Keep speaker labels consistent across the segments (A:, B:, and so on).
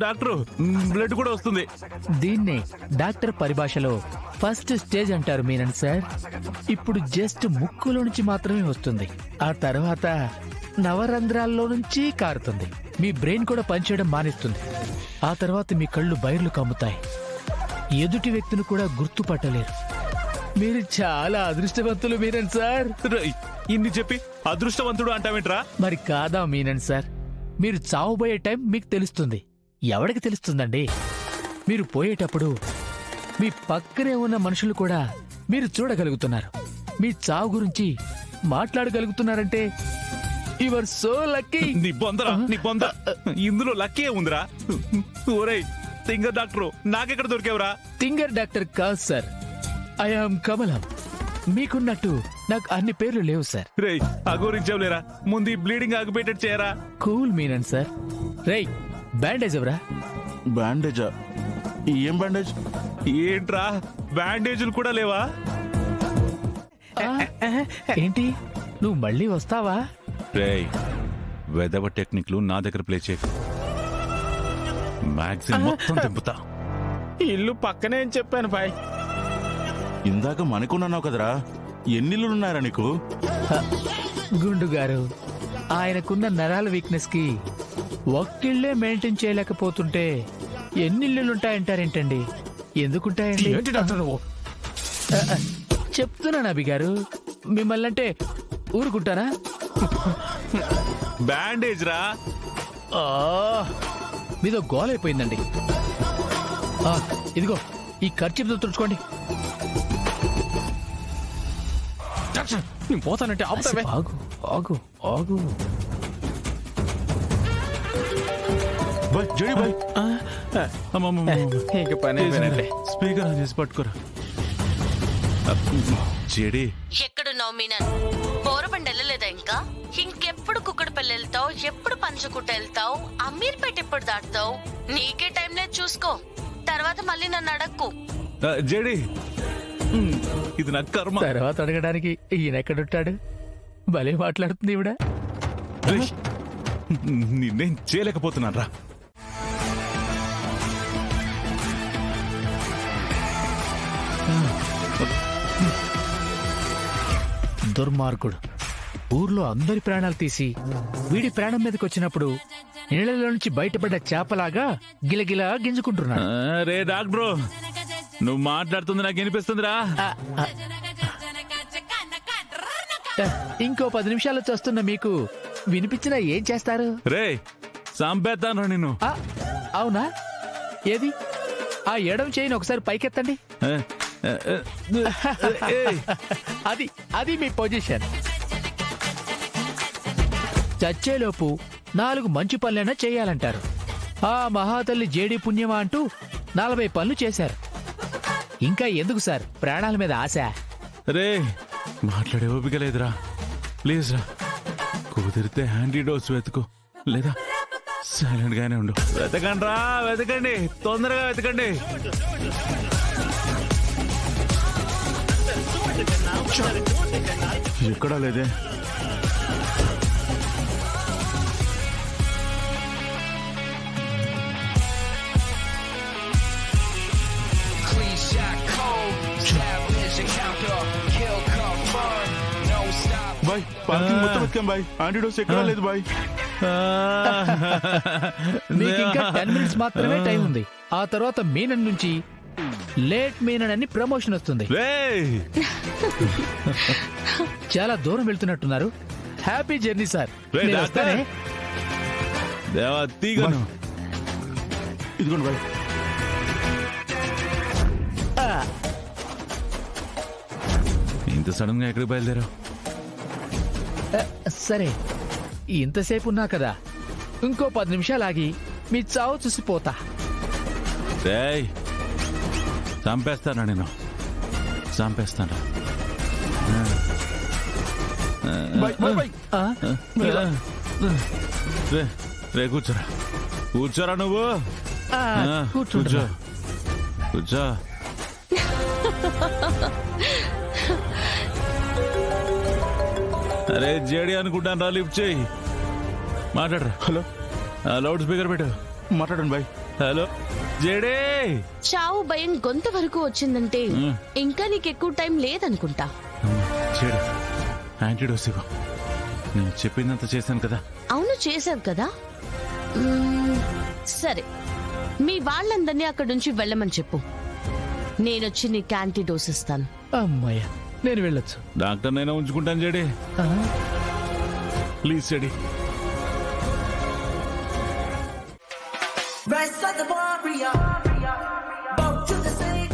A: Doctor blood కూడా వస్తుంది.
B: దీన్నే డాక్టర్ పరిభాషలో ఫస్ట్ స్టేజ్ అంటారు మీనన్ సార్. ఇప్పుడు జస్ట్ ముక్కులో నుంచి మాత్రమే వస్తుంది, ఆ తర్వాత నవరంధ్రాల్లో నుంచి కారుతుంది. మీ బ్రెయిన్ కూడా పనిచేయడం మానేస్తుంది. ఆ తర్వాత మీ కళ్ళు బైర్లు కమ్ముతాయి. ఎదుటి వ్యక్తిని కూడా గుర్తుపట్టలేరు. మీరు చాలా అదృష్టవంతులు మీనన్ సార్.
A: రేయ్, ఇన్ని చెప్పి అదృష్టవంతుడు అంటావేంట్రా?
B: మరి కాదా మీనన్ సార్? మీరు చావబోయే టైం మీకు తెలుస్తుంది. ఎవడికి తెలుస్తుందండి? మీరు పోయేటప్పుడు మీ పక్కనే ఉన్న మనుషులు కూడా మీరు చూడగలుగుతున్నారు. మీ చావు గురించి మాట్లాడగలుగుతున్నారంటే యు ఆర్ సో లక్కీ.
A: నీ బొందరా, నీ బొంద. ఇందులో లక్కీ ఉందిరా. ఓరేయ్ తింగర్ డాక్టర్, నాకెక్కడ దొరికేవరా?
B: తింగర్ డాక్టర్ కాదు సార్, ఐ ఆమ్ కమలం. మీకున్నట్టు నాకు అన్ని పేర్లు లేవు సార్.
A: రేయ్ అఘోరించావులేరా, ముందు బ్లీడింగ్ ఆగిపోయేటట్టు చేయరా.
B: Cool Menon sir. రేయ్ బ్యాండేజ్ ఎవరా?
C: బ్యాండేజా? ఏం బ్యాండేజ్?
A: ఏంట్రా బ్యాండేజీలు కూడా లేవా?
B: ఏంటి నువ్వు మళ్ళీ వస్తావా?
A: రేయ్ వెదవ టెక్నిక్లు నా దగ్గర ప్లే చేయకు. మ్యాగజైన్ మొత్తం దింపుతా.
D: ఇల్లు పక్కనే అని చెప్పాను బాయ్.
C: ఇందాక మనకున్నావు కదరా, ఎన్నిళ్ళున్నారా నీకు?
B: గుండు గారు, ఆయనకున్న నరాల వీక్నెస్ కి ఒక్కిళ్లే మెయింటైన్ చేయలేకపోతుంటే ఎన్నిళ్ళుంటాయంటారేంటండి? ఎందుకుంటాయండి?
D: ఏంటి డాక్టర్ నువ్వు?
B: చెప్తున్నాను అభి గారు, మిమ్మల్నంటే ఊరుకుంటారా?
A: బ్యాండేజ్ రా.
B: ఆ, మీదో గోలైపోయిందండి. ఇదిగో ఈ ఖర్చుతో తుడుచుకోండి.
D: డాక్టర్ నేను పోతానంటే ఆపుతావే?
B: ఆగు ఆగు ఆగు.
C: బాయ్ జడి బాయ్.
D: ఇంక పని అయిపోయినట్లే.
A: స్పీకర్ ఆన్ చేసి పట్టుకోరా. చెడి
E: ఎక్కడున్నావు మీనన్? బోరబండి వెళ్ళలేదా ఇంకా? ఇంకెప్పుడు కుక్కడపల్లి వెళ్తావు? ఎప్పుడు పంచకుట్ట వెళ్తావు? అమీర్పేట ఎప్పుడు దాటుతావు? నీకే టైం లేదు, చూసుకో. తర్వాత మళ్ళీ నన్ను అడక్కు.
A: జడి, ఇది నా కర్మ.
B: తర్వాత అడగడానికి ఈయన ఎక్కడుంటాడు? భలే మాట్లాడుతుంది ఈవిడ.
A: నిన్నేం చేయలేకపోతున్నాను రా.
B: దుర్మార్గుడు ఊర్లో అందరి ప్రాణాలు తీసి వీడి ప్రాణం మీదకి వచ్చినప్పుడు నీళ్ళలో నుంచి బయటపడ్డ చేపలాగా గిలగిలా గింజుకుంటున్నాడు.
A: రే డాక్టర్, నువ్వు మాట్లాడుతుంది నాకు వినిపిస్తుందిరా.
B: ఇంకో 10 నిమిషాలు చూస్తున్న మీకు వినిపించినా ఏం చేస్తారు?
A: రే చంపేస్తాను నిన్ను.
B: అవునా? ఏది ఆ ఎడం చేయని ఒకసారి పైకెత్తండి. అది అది మీ పొజిషన్. చచ్చేలోపు 4 మంచి పనులైనా చేయాలంటారు. ఆ మహాతల్లి జేడి పుణ్యమా అంటూ 40 పనులు చేశారు. ఇంకా ఎందుకు సార్ ప్రాణాల మీద ఆశ?
A: రే మాట్లాడే ఓపిక లేదురా. ప్లీజ్ రా, కుదిరితే హ్యాండీ డోస్ వెతుకు, లేదా సైలెంట్ గానే ఉండు. వెతకండి రా, వెతకండి, తొందరగా వెతకండి.
C: ఎక్కడా లేదే. బాయ్ పార్కింగ్ మొత్తం వెతకాం బాయ్, యాంటీడోస్ ఎక్కడా లేదు బాయ్.
B: మీకు ఇంకా 10 మినిట్స్ మాత్రమే టైం ఉంది. ఆ తర్వాత మీనన్ నుంచి లేట్ మీనన్ అని ప్రమోషన్ వస్తుంది.
A: రేయ్
B: చాలా దూరం వెళ్తున్నట్టున్నారు. Happy journey sir.
A: రేయ్
B: నేను
A: డాక్టర్.
B: వస్తానే.
A: దేవా తీగను.
C: ఇదిగోండి బాయ్.
A: ఇంత సడన్ గా ఎక్కడికి బయలుదేరావు?
B: సరే, ఇంతసేపు ఉన్నా కదా, ఇంకో 10 నిమిషాలు ఆగి మీ చావు చూసిపోతా.
A: రేయ్ చంపేస్తానా నేను, చంపేస్తాను.
C: Bye bye bye.
A: రే రే కూర్చోరా, కూర్చోరా నువ్వు.
B: కూర్చో.
A: కూర్చో. అరే జేడి అనుకుంటాను రా, లిఫ్ట్ చేయి. మాట్లాడరా.
C: హలో,
A: లౌడ్ స్పీకర్ పెట్టు.
C: మాట్లాడండి బాయ్.
A: హలో జడే.
E: చావు భయం గొంతు వరకు వచ్చిందంటే ఇంకా నీకెక్కువ టైం లేదనుకుంటా.
A: జడే యాంటీడోస్ ఇవ్వు. నేను చెప్పిందంత చేశాను కదా.
E: అవును చేసావు కదా. సరే, మీ వాళ్ళందరినీ అక్కడి నుంచి వెళ్ళమని చెప్పు. నేనొచ్చి నీకు యాంటీడోస్ ఇస్తాను.
B: అమ్మయ్య, నేను వెళ్ళొచ్చు.
A: డాక్టర్ నైనా ఉంచుకుంటాను జడే.
B: ఆ,
A: ప్లీజ్ జడే.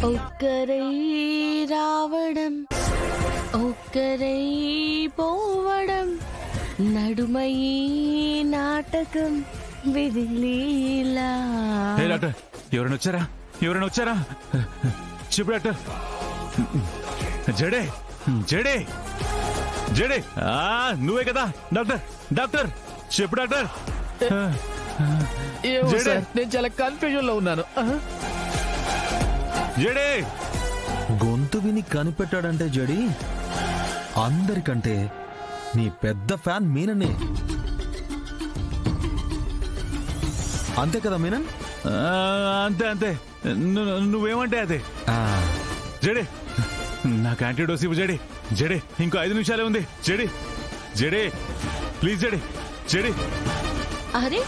E: ఒక్కరై రావడం, ఒక్కరై పోవడం, నడుమై నాటకం విధిలీలా.
A: హే డాక్టర్, ఎవరైనా వచ్చారా? ఎవరైనా వచ్చారా? చెప్పు డాక్టర్. జడే జడే జడే, నువ్వే కదా డాక్టర్? డాక్టర్ చెప్పు డాక్టర్.
B: ఏమో
A: జడే.
B: సార్, నేను చాలా కన్ఫ్యూజన్ లో ఉన్నాను.
A: జడే
F: గొంతు విని కనిపెట్టాడంటే జడి, అందరికంటే నీ పెద్ద ఫ్యాన్ మీననే. అంతే కదా మీనన్?
A: అంతే అంతే, నువ్వేమంటే అదే. జడే నాకు యాంటీడోస్ ఇవ్వు జడే. జడే ఇంకో 5 నిమిషాలే ఉంది. జడే జడే ప్లీజ్ జడే. జడే
E: అరే,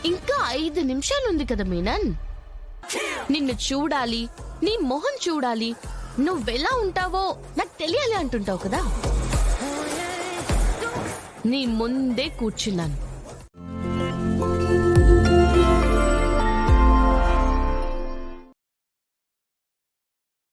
E: ఇంకా 5 నిమిషాలు ఉంది కదా మీనన్. నిన్ను చూడాలి, నీ మొహం చూడాలి, నువ్వెలా ఉంటావో నాకు తెలియాలి అంటుంటావు కదా. నీ ముందే కూర్చున్నాను.